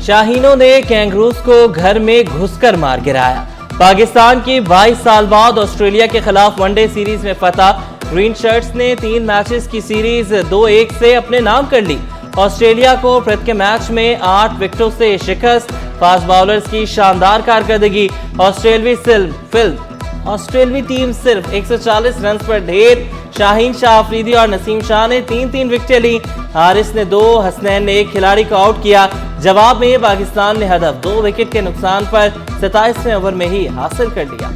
शाहीनों ने कैंगरूज को घर में घुसकर मार गिराया। पाकिस्तान की 22 साल बाद ऑस्ट्रेलिया के खिलाफ वनडे सीरीज में फतह। ग्रीन शर्ट्स ने 3 मैचेस की सीरीज 2-1 से अपने नाम कर ली। ऑस्ट्रेलिया को प्रतिक मैच में 8 विकेटों से शिकस्त। फास्ट बॉलर्स की शानदार कारकर्दगी। ऑस्ट्रेलवी टीम सिर्फ 140 रन पर ढेर। शाहीन शाह अफरीदी और नसीम शाह ने 3-3 विकेटें ली। हारिस ने 2, हसनैन ने 1 खिलाड़ी को आउट किया। जवाब में पाकिस्तान ने हदफ 2 विकेट के नुकसान पर 27वें ओवर में ही हासिल कर लिया।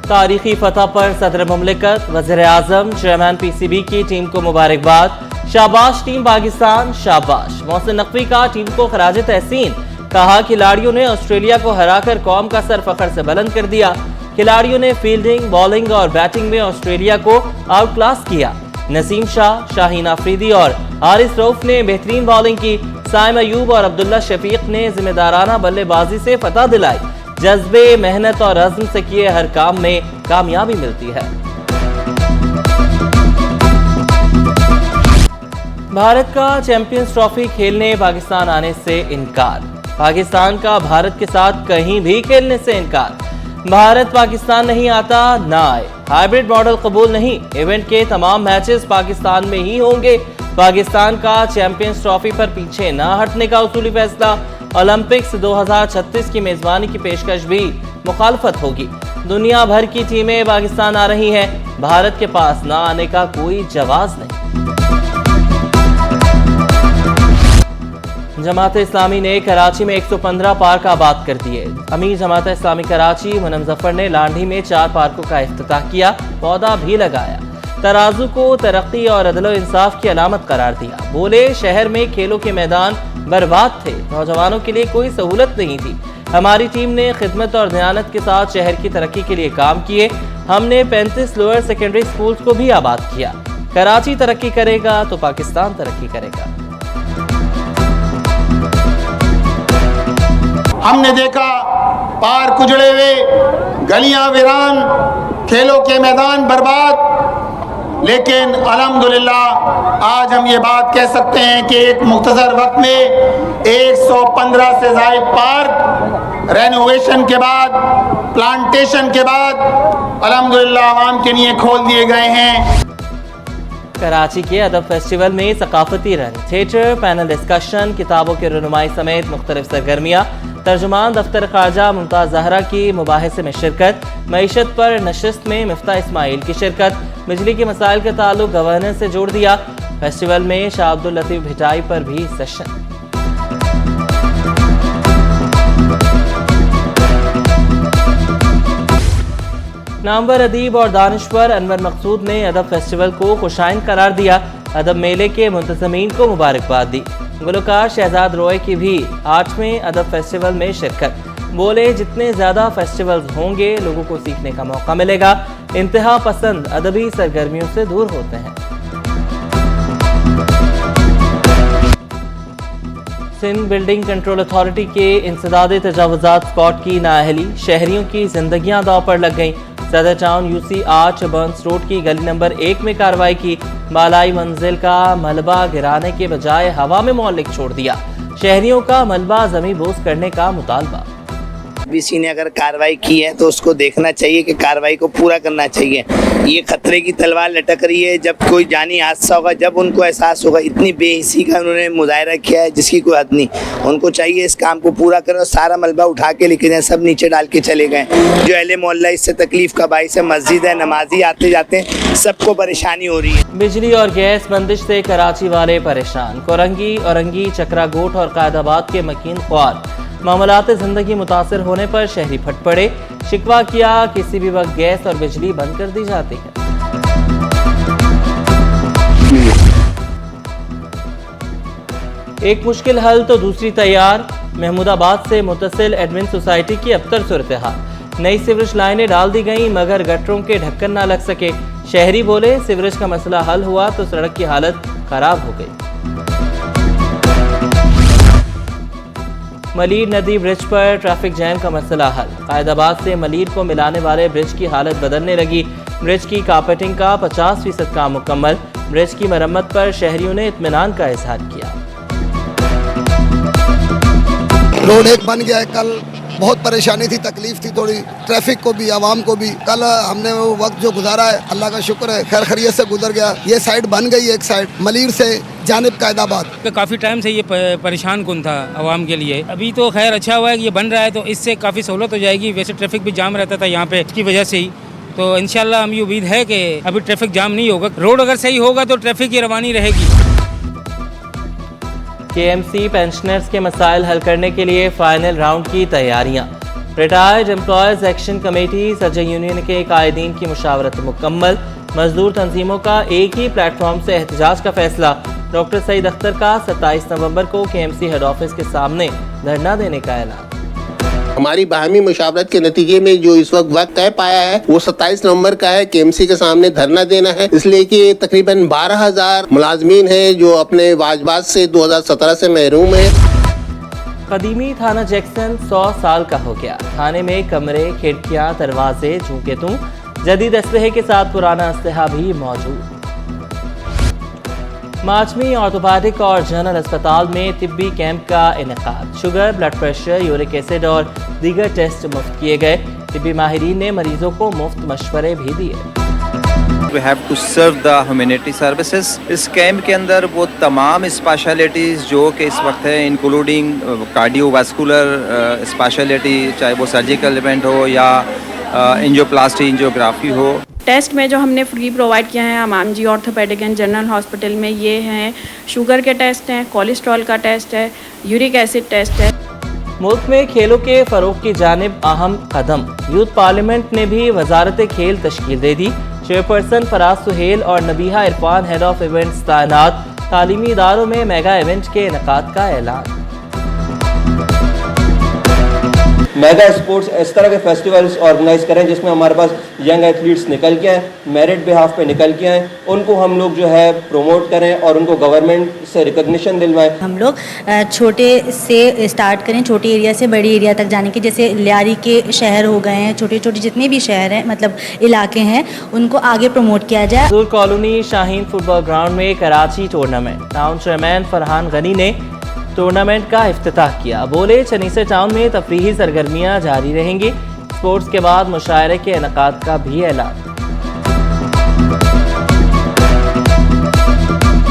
तारीखी फतह पर सदर मुमलिकत, वज़ीर-ए-आज़म, चेयरमैन PCB की टीम को मुबारकबाद। शाबाश टीम पाकिस्तान, शाबाश। मोहसिन नकवी का टीम को खराज तहसीन। कहा खिलाड़ियों ने ऑस्ट्रेलिया को हराकर कौम का सर फखर से बुलंद कर दिया। खिलाड़ियों ने फील्डिंग, बॉलिंग और बैटिंग में ऑस्ट्रेलिया को आउट क्लास किया। नसीम शाह, शाहीन अफरीदी और हारिस रऊफ ने बेहतरीन बॉलिंग की। साइम अयूब और अब्दुल्ला शफीक ने जिम्मेदाराना बल्लेबाजी से फतह दिलाई। जज्बे, मेहनत और अज़्म से किए हर काम में कामयाबी मिलती है। भारत का चैंपियंस ट्रॉफी खेलने पाकिस्तान आने से इनकार। पाकिस्तान का भारत के साथ कहीं भी खेलने से इनकार। भारत पाकिस्तान नहीं आता, ना आए। हाइब्रिड मॉडल कबूल नहीं। इवेंट के तमाम मैचेस पाकिस्तान में ही होंगे। पाकिस्तान का चैंपियंस ट्रॉफी पर पीछे न हटने का उसूली फैसला। ओलंपिक्स 2036 की मेजबानी की पेशकश भी मुखालफत होगी। दुनिया भर की टीमें पाकिस्तान आ रही हैं। भारत के पास न आने का कोई जवाब नहीं। जमात इस्लामी ने कराची में 115 पार्क आबाद कर दिए। अमीर जमात इस्लामी कराची मुनम जफर ने लांढी में 4 पार्कों का इफ्तिताह किया, पौधा भी लगाया। तराजू को तरक्की और अदल व इंसाफ की अलामत करार दिया। बोले शहर में खेलों के मैदान बर्बाद थे, नौजवानों के लिए कोई सहूलत नहीं थी। हमारी टीम ने खिदमत और दयानत के साथ शहर की तरक्की के लिए काम किए। हमने 35 लोअर सेकेंडरी स्कूल्स को भी आबाद किया। कराची तरक्की करेगा तो पाकिस्तान तरक्की करेगा। हमने देखा पार्क उजड़े हुए, गलियां वीरान, खेलों के मैदान बर्बाद, लेकिन अल्हम्दुलिल्लाह आज हम ये बात कह सकते हैं कि एक मुख्तसर वक्त में 115 से ज़ायद पार्क रेनोवेशन के बाद, प्लांटेशन के बाद अल्हम्दुलिल्लाह आवाम के लिए खोल दिए गए हैं। कराची के अदब फेस्टिवल में सकाफती रंग, थिएटर, पैनल डिस्कशन, किताबों की रनुमाई समेत मुख्तलिफ सरगर्मियाँ। तर्जुमान दफ्तर खारजा मुमताज़ ज़हरा की मुबाहिसे में शिरकत। मईशत पर नशिस्त में मिफ्ता इस्माइल की शिरकत। बिजली के मसाइल का ताल्लुक गवर्नेंस से जोड़ दिया। फेस्टिवल में शाह अब्दुल लतीफ़ भिटाई पर भी सेशन। नामवर अदीब और दानिश्वर अनवर मकसूद ने अदब फेस्टिवल को खुशाइन करार दिया। अदब मेले के मुंतज़मीन को मुबारकबाद दी। गुलकार शहजाद रॉय की भी 8वें अदब फेस्टिवल में शिरकत। बोले जितने ज़्यादा फेस्टिवल्स होंगे लोगों को सीखने का मौका मिलेगा। इंतहा पसंद अदबी सरगर्मियों से दूर होते हैं। सिंध बिल्डिंग कंट्रोल अथॉरिटी के इंसदादे तजावुज़ात स्पॉट की नाअहली, शहरियों की जिंदगियां दांव पर लग गईं। सदर town UC arch Burns road की गली नंबर 1 में कार्रवाई की। बालाई मंजिल का मलबा गिराने के बजाय हवा में मौलिक छोड़ दिया। शहरियों का मलबा जमी बोस करने का मुतालबा। BC ने अगर कार्रवाई की है तो उसको देखना चाहिए कि कार्रवाई को पूरा करना चाहिए। ये खतरे की तलवार लटक रही है। जब कोई जानी हादसा होगा, जब उनको एहसास होगा, इतनी बेहिसी का उन्होंने मुजाहरा किया है जिसकी कोई हद नहीं। उनको चाहिए इस काम को पूरा करें और सारा मलबा उठा के लेके जाए। सब नीचे डाल के चले गए। जो अहले मोहल्ला इससे तकलीफ का बाइस है, मस्जिद है, नमाजी आते जाते हैं, सबको परेशानी हो रही है। बिजली और गैस बंदिश से कराची वाले परेशान। कोरंगी, औरंगी, चक्रागोट और कायदाबाद के मकीन ख्वार। मामलात जिंदगी मुतासर होने पर शहरी फट पड़े। शिकवा किया किसी भी वक्त गैस और बिजली बंद कर दी जाती है। एक मुश्किल हल तो दूसरी तैयार। महमूदाबाद से मुत्तसिल एडमिन सोसाइटी की अबतर सूरत-ए-हाल। नई सीवरेज लाइनें डाल दी गईं मगर गटरों के ढक्कन ना लग सके। शहरी बोले सीवरेज का मसला हल हुआ तो सड़क की हालत खराब हो गई। मलीर नदी ब्रिज पर ट्रैफिक जैम का मसला हल। कायदाबाद से मलीर को मिलाने वाले ब्रिज की हालत बदलने लगी। ब्रिज की कारपेटिंग का 50% काम मुकम्मल। ब्रिज की मरम्मत पर शहरियों ने इत्मीनान का इजहार किया। रोड एक बन गया है। कल बहुत परेशानी थी, तकलीफ थी थोड़ी, ट्रैफिक को भी, आवाम को भी। कल हमने वो वक्त जो गुजारा है, अल्लाह का शुक्र है, खैर खैरियत से गुजर गया। ये साइड बन गई, एक साइड मलीर से जानिब कायदाबाद। काफ़ी टाइम से ये परेशान कुन था आवाम के लिए। अभी तो खैर अच्छा हुआ है कि ये बन रहा है, तो इससे काफ़ी सहूलत हो जाएगी। वैसे ट्रैफिक भी जाम रहता था यहाँ पे, इसकी वजह से ही। तो इंशाल्लाह हम ये उम्मीद है कि अभी ट्रैफिक जाम नहीं होगा। रोड अगर सही होगा तो ट्रैफिक की रवानी रहेगी। केएमसी पेंशनर्स के मसाइल हल करने के लिए फाइनल राउंड की तैयारियां। Retired employees action committee सजय union के कायदीन की मुशावरत मुकम्मल। मजदूर तंजीमों का एक ही प्लेटफॉर्म से एहतजाज का फैसला। डॉक्टर सईद अख्तर का 27 नवंबर को केएमसी हेड ऑफिस के सामने धरना देने का ऐलान। हमारी बाहमी मुशावरत के नतीजे में जो इस वक्त तय पाया है वो 27 नवंबर का है। केएमसी के सामने धरना देना है, इसलिए कि तकरीबन 12,000 मुलाजमीन हैं जो अपने वाजबात से 2017 से महरूम है। कदीमी थाना जैक्सन 100 साल का हो गया। थाने में कमरे, खिड़कियां, दरवाजे झूके तू जदीद असलहे के साथ पुराना असलहा भी मौजूद। माचमी ऑर्थोपेडिक और जनरल अस्पताल में तिब्बी कैंप का इनेकाद। Sugar, blood pressure, uric acid और दीगर टेस्ट मुफ्त किए गए। तिब्बी माहिरीन ने मरीजों को मुफ्त मशवरे भी दिए। We have to serve the humanity services. इस कैंप के अंदर वो तमाम स्पेशलिटीज़ जो कि इस वक्त है, इंक्लूडिंग कार्डियोवास्कुलर स्पेशलिटी, चाहे वो सर्जिकल इवेंट हो या एंजियोप्लास्टी, एंजियोग्राफी हो। टेस्ट में जो हमने फ्री प्रोवाइड किया है अमाम जी ऑर्थोपेडिक एंड जनरल हॉस्पिटल में, ये हैं शुगर के टेस्ट हैं, कोलेस्ट्रॉल का टेस्ट है, यूरिक एसिड टेस्ट है। मुल्क में खेलों के फरोग की जानिब अहम कदम। यूथ पार्लियामेंट ने भी वजारत खेल तश्कील दे दी। चेयरपर्सन फराज सुहेल और Nabiha Irfan head of events तैनात। तालीमी इदारों में मेगा इवेंट के इनेकाद का ऐलान। मेगा स्पोर्ट्स इस तरह के फेस्टिवल्स ऑर्गेनाइज करें जिसमें हमारे पास यंग एथलीट्स निकल के आए, मेरिट बिहाफ पे निकल के आए, उनको हम लोग जो है प्रमोट करें और उनको गवर्नमेंट से रिकॉग्निशन दिलवाएं। हम लोग छोटे से स्टार्ट करें, छोटे एरिया से बड़ी एरिया तक जाने की। जैसे लियारी के शहर हो गए हैं, छोटे छोटे जितने भी शहर हैं, मतलब इलाके हैं, उनको आगे प्रमोट किया जाए। मजदूर कॉलोनी शाहीन फुटबॉल ग्राउंड में Karachi tournament. Town chairman Farhan Ghani ने टूर्नामेंट का इफ्तिताह किया। बोले, चनीसे टाउन में तफरीही सरगर्मियां जारी रहेंगी। स्पोर्ट्स के बाद मुशायरे के इनेकाद का भी ऐलान।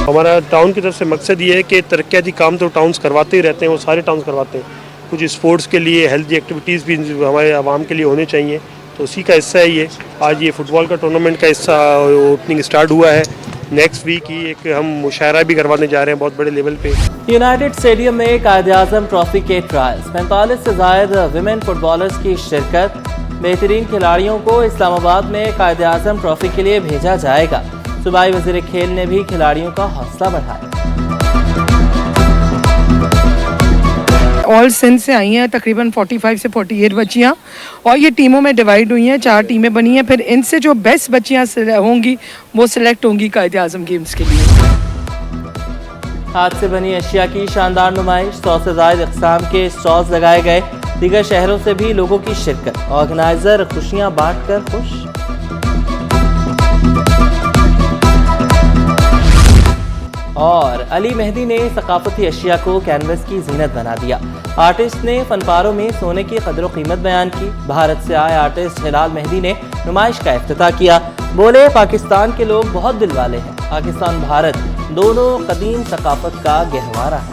हमारा टाउन की तरफ से मकसद ये है कि तरक्याती काम तो टाउन्स करवाते ही रहते हैं, वो सारे टाउन्स करवाते हैं। कुछ स्पोर्ट्स के लिए, हेल्थी एक्टिविटीज़ भी हमारे आवाम के लिए होने चाहिए, तो उसी का हिस्सा है ये। आज ये फुटबॉल का टूर्नामेंट का हिस्सा ओपनिंग स्टार्ट हुआ है। नेक्स्ट वीक ही एक हम मुशायरा भी करवाने जा रहे हैं बहुत बड़े लेवल पे। यूनाइटेड स्टेडियम में कायद-ए-आज़म ट्रॉफी के ट्रायल्स। 45 से ज़ायद विमेन फुटबॉलर्स की शिरकत। बेहतरीन खिलाड़ियों को इस्लामाबाद में कायद-ए-आज़म ट्रॉफी के लिए भेजा जाएगा। सूबाई वज़ीर खेल ने भी खिलाड़ियों का हौसला बढ़ाया। ऑल सिंध से आई हैं तकरीबन 45 से 48 बच्चियां, और ये टीमों में डिवाइड हुई हैं, 4 टीमें बनी हैं। फिर इनसे जो बेस्ट बच्चियां होंगी वो सिलेक्ट होंगी कायद-ए-आज़म गेम्स के लिए। हाथ से बनी अशिया की शानदार नुमाइश। 100 से ज़ायद अक़साम के स्टॉल्स लगाए गए। दीगर शहरों से भी लोगों की शिरकत। ऑर्गेनाइजर खुशियाँ बांट कर खुश। और अली मेहदी ने सकाफती अशिया को कैनवस की जीनत बना दिया। आर्टिस्ट ने फनपारों में सोने की कदर कीमत बयान की। भारत से आए आर्टिस्ट हिलाल मेहदी ने नुमाइश का इफ्तिताह किया। बोले, पाकिस्तान के लोग बहुत दिल वाले हैं। पाकिस्तान भारत दोनों कदीम सकाफत का गहवारा है।